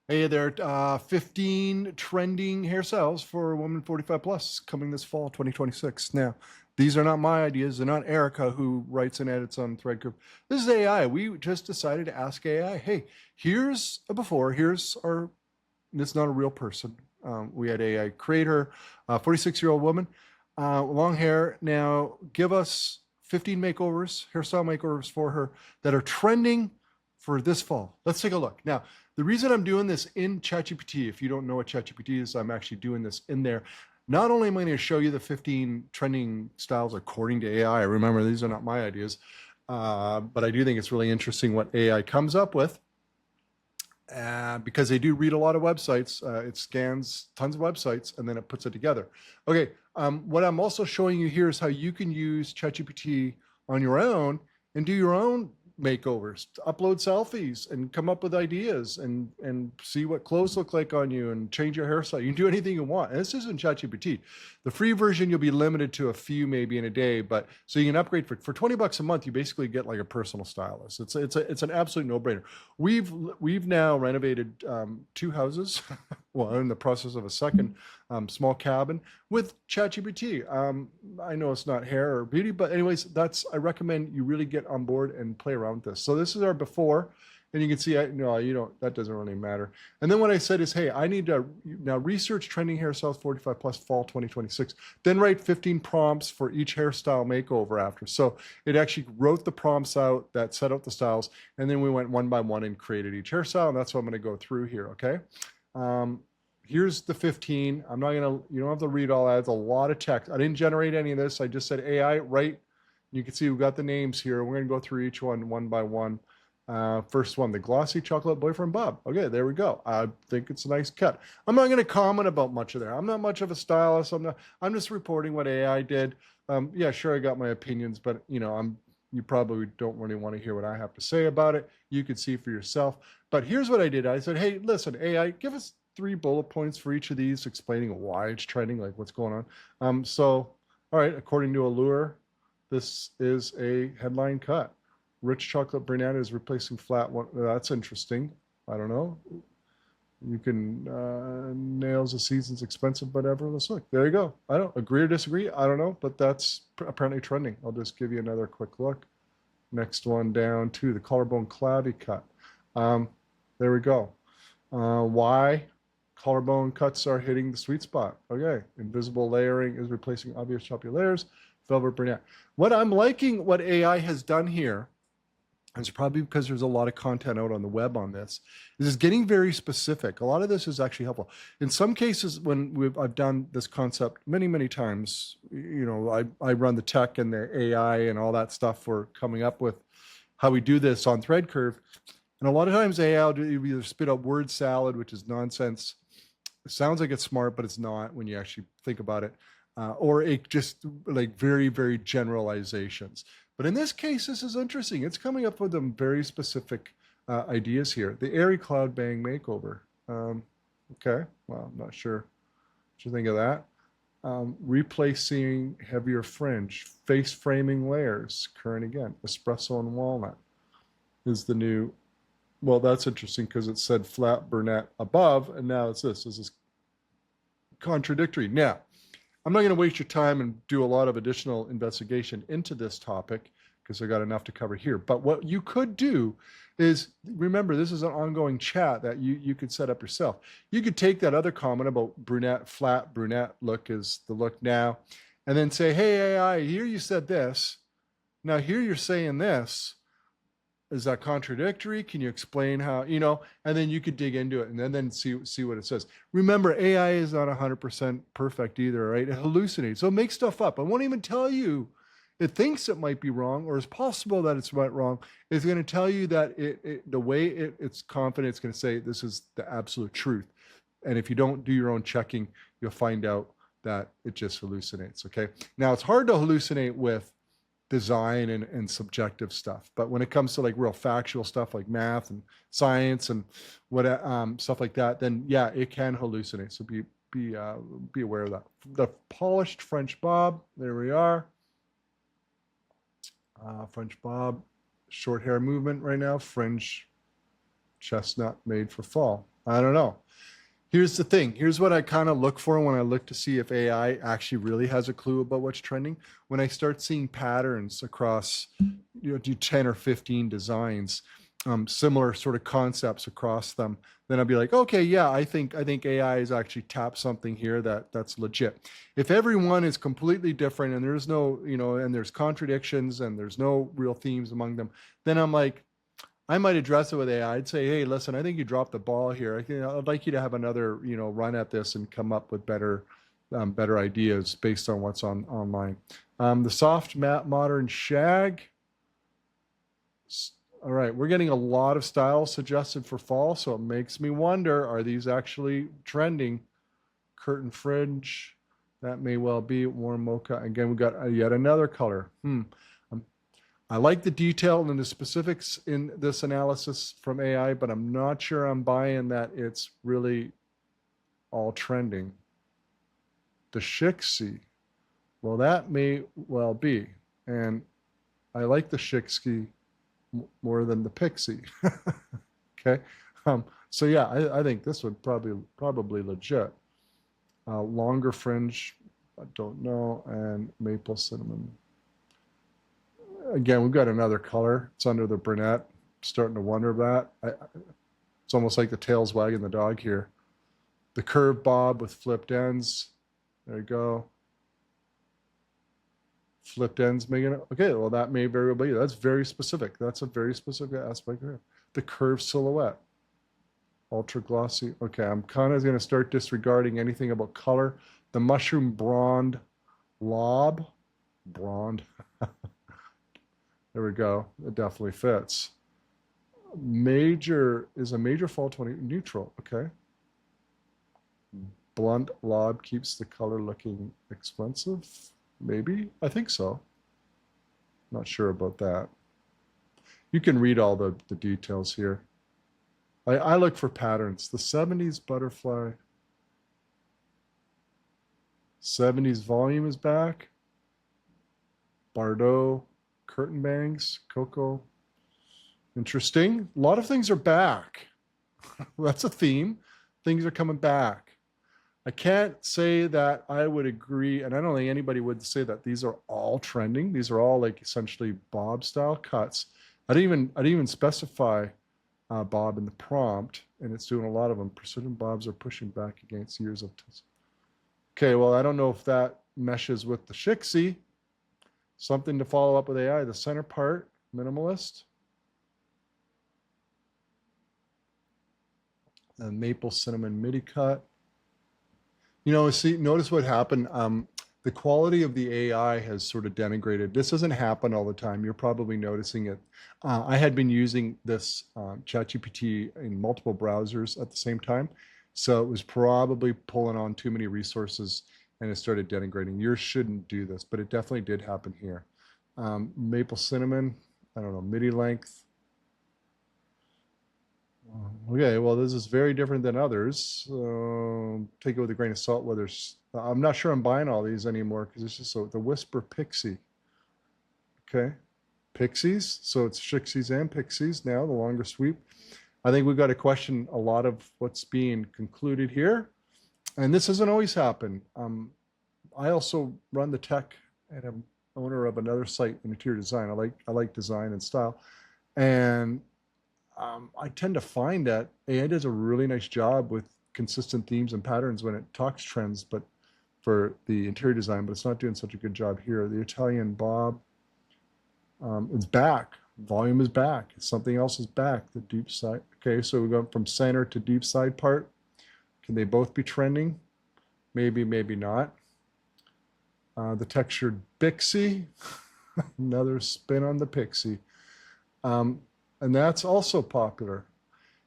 Hey there, 15 trending hairstyles for a woman 45 plus coming this fall 2026. Now, these are not my ideas. They're not Erica who writes and edits on Threadcurve. This is AI. We just decided to ask AI, hey, here's a before, here's our, it's not a real person. We had AI create her, 46-year-old woman, long hair. Now, give us 15 makeovers, hairstyle makeovers for her that are trending for this fall. Let's take a look. Now, the reason I'm doing this in ChatGPT, if you don't know what ChatGPT is, I'm actually doing this in there. Not only am I going to show you the 15 trending styles according to AI, remember, these are not my ideas, but I do think it's really interesting what AI comes up with. Because they do read a lot of websites, it scans tons of websites and then it puts it together. Okay, what I'm also showing you here is how you can use ChatGPT on your own and do your own makeovers, upload selfies and come up with ideas and see what clothes look like on you and change your hairstyle. You can do anything you want. And this isn't ChatGPT. The free version, you'll be limited to a few maybe in a day, but so you can upgrade for 20 bucks a month, you basically get like a personal stylist. It's an absolute no-brainer. We've now renovated 2 houses. Well, I'm in the process of a second small cabin with ChatGPT. I know it's not hair or beauty, but anyways, I recommend you really get on board and play around with this. So this is our before, and you can see, no, you don't, that doesn't really matter. And then what I said is, hey, I need to now research trending hairstyles 45 plus fall 2026, then write 15 prompts for each hairstyle makeover after. So it actually wrote the prompts out that set out the styles, and then we went one by one and created each hairstyle, and that's what I'm gonna go through here, okay? Here's the 15. I'm not gonna, you don't have to read all that. It's a lot of text. I didn't generate any of this. I just said AI, write. You can see we've got the names here. We're gonna go through each one by one. First one, the glossy chocolate boyfriend Bob. Okay, there we go. I think it's a nice cut. I'm not gonna comment about much of there. I'm not much of a stylist. I'm just reporting what AI did. Yeah, sure, I got my opinions, but you probably don't really want to hear what I have to say about it. You could see for yourself. But here's what I did. I said, hey, listen, AI, give us 3 bullet points for each of these explaining why it's trending, like what's going on. All right, according to Allure, this is a headline cut. Rich chocolate brunette is replacing flat one. That's interesting. I don't know. You can, nails the season's expensive, whatever. Let's look. There you go. I don't agree or disagree. I don't know, but that's apparently trending. I'll just give you another quick look. Next one down to the collarbone clavy cut. There we go. Why collarbone cuts are hitting the sweet spot. Okay, invisible layering is replacing obvious choppy layers. Velvet brunette. What I'm liking, what AI has done here, and it's probably because there's a lot of content out on the web on this, is it's getting very specific. A lot of this is actually helpful. In some cases, when I've done this concept many times, I run the tech and the AI and all that stuff for coming up with how we do this on Threadcurve. And a lot of times AI will either spit out word salad, which is nonsense. It sounds like it's smart, but it's not when you actually think about it. Or it just like very generalizations. But in this case, this is interesting. It's coming up with some very specific ideas here. The airy cloud bang makeover. Okay, well, I'm not sure what you think of that. Replacing heavier fringe, face framing layers, current again. Espresso and walnut is the new. Well, that's interesting because it said flat brunette above, and now it's this. This is contradictory. Now, I'm not going to waste your time and do a lot of additional investigation into this topic because I got enough to cover here. But what you could do is, remember, this is an ongoing chat that you could set up yourself. You could take that other comment about brunette, flat brunette look is the look now, and then say, hey, AI, here you said this. Now here you're saying this. Is that contradictory? Can you explain how, and then you could dig into it and then see what it says. Remember, AI is not 100% perfect either, right? It hallucinates. So it makes stuff up. It won't even tell you it thinks it might be wrong, or it's possible that it's right wrong. It's going to tell you that the way it's confident, it's going to say this is the absolute truth. And if you don't do your own checking, you'll find out that it just hallucinates, okay? Now, it's hard to hallucinate with design and subjective stuff, but when it comes to like real factual stuff like math and science and what stuff like that, then yeah, it can hallucinate. So be aware of that. The polished French bob, there we are. French bob, short hair movement right now. Fringe chestnut made for fall. I don't know. Here's the thing. Here's what I kind of look for when I look to see if AI actually really has a clue about what's trending. When I start seeing patterns across, do 10 or 15 designs, similar sort of concepts across them, then I'll be like, okay, yeah, I think AI has actually tapped something here that's legit. If everyone is completely different and there's no, and there's contradictions and there's no real themes among them, then I'm like, I might address it with AI. I'd say, hey, listen, I think you dropped the ball here. I'd like you to have another, run at this and come up with better ideas based on what's online. The soft matte modern shag. All right, we're getting a lot of styles suggested for fall, so it makes me wonder, are these actually trending? Curtain fringe, that may well be. Warm mocha. Again, we got yet another color. I like the detail and the specifics in this analysis from AI, but I'm not sure I'm buying that it's really all trending. The Shixie, well, that may well be. And I like the Shixie more than the Pixie. Okay. So yeah, I think this would probably legit. Longer fringe, I don't know, and maple cinnamon. Again, we've got another color. It's under the brunette. Starting to wonder that. It's almost like the tail's wagging the dog here. The curved bob with flipped ends. There you go. Flipped ends making it. Okay, well, that may very well be. That's very specific. That's a very specific aspect here. The curved silhouette. Ultra glossy. Okay, I'm kind of going to start disregarding anything about color. The mushroom Bronde Lob. Bronde. There we go. It definitely fits. Major is a major fall 20 neutral. Okay. Bronde Lob keeps the color looking expensive. Maybe. I think so. Not sure about that. You can read all the details here. I look for patterns. The 70s butterfly. 70s volume is back. Bardot. Curtain bangs, cocoa. Interesting. A lot of things are back. That's a theme. Things are coming back. I can't say that I would agree, and I don't think anybody would say that these are all trending. These are all like essentially bob style cuts. I didn't even specify bob in the prompt, and it's doing a lot of them. Precision bobs are pushing back against years of. Okay, well, I don't know if that meshes with the Shixie. Something to follow up with AI. The center part, minimalist. And maple cinnamon midi cut. See, notice what happened. The quality of the AI has sort of denigrated. This doesn't happen all the time. You're probably noticing it. I had been using this ChatGPT in multiple browsers at the same time. So it was probably pulling on too many resources and it started denigrating. Yours shouldn't do this, but it definitely did happen here. Maple cinnamon, I don't know, midi length. Okay, well, this is very different than others. Take it with a grain of salt. Whether I'm not sure I'm buying all these anymore because it's just so the Whisper Pixie. Okay, pixies. So it's Shixies and pixies now. The longer sweep. I think we've got to question a lot of what's being concluded here. And this doesn't always happen. I also run the tech and I'm owner of another site in interior design. I like design and style. And I tend to find that AI does a really nice job with consistent themes and patterns when it talks trends, but for the interior design, but it's not doing such a good job here. The Italian Bob, it's back. Volume is back. Something else is back. The deep side. Okay, so we go from center to deep side part. Can they both be trending? Maybe, maybe not. The textured Bixie, another spin on the Pixie. And that's also popular.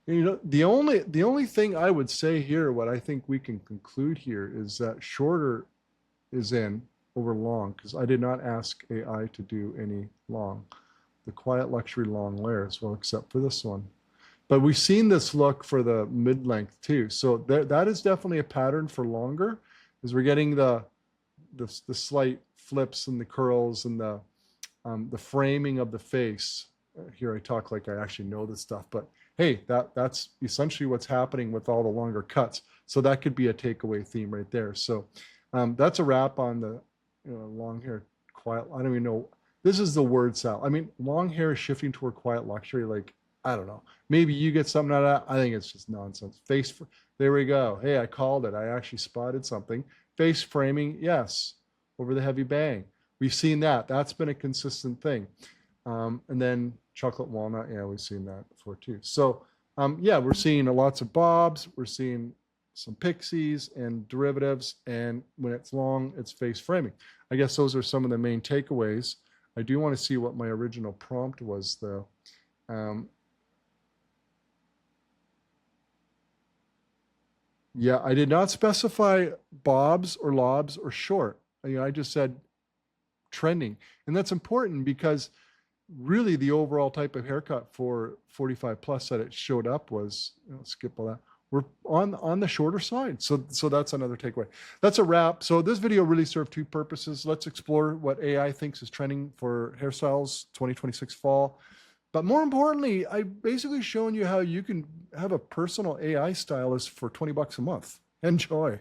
The only thing I would say here, what I think we can conclude here is that shorter is in over long, because I did not ask AI to do any long. The quiet luxury long layers, well, except for this one. But we've seen this look for the mid-length too. So that is definitely a pattern for longer, is we're getting the slight flips and the curls and the framing of the face. Here I talk like I actually know this stuff, but hey, that's essentially what's happening with all the longer cuts. So that could be a takeaway theme right there. So that's a wrap on the long hair quiet. I don't even know. This is the word salad. I mean, long hair is shifting toward quiet luxury. Like, I don't know. Maybe you get something out of that. I think it's just nonsense. There we go. Hey, I called it. I actually spotted something. Face framing, yes. Over the heavy bang. We've seen that. That's been a consistent thing. And then chocolate walnut, yeah, we've seen that before too. So yeah, we're seeing lots of bobs. We're seeing some pixies and derivatives. And when it's long, it's face framing. I guess those are some of the main takeaways. I do want to see what my original prompt was, though. Yeah, I did not specify bobs or lobs or short. I just said trending. And that's important because really the overall type of haircut for 45 plus that it showed up was, skip all that. We're on the shorter side. So that's another takeaway. That's a wrap. So this video really served two purposes. Let's explore what AI thinks is trending for hairstyles 2026 fall. But more importantly, I've basically shown you how you can have a personal AI stylist for $20 a month. Enjoy.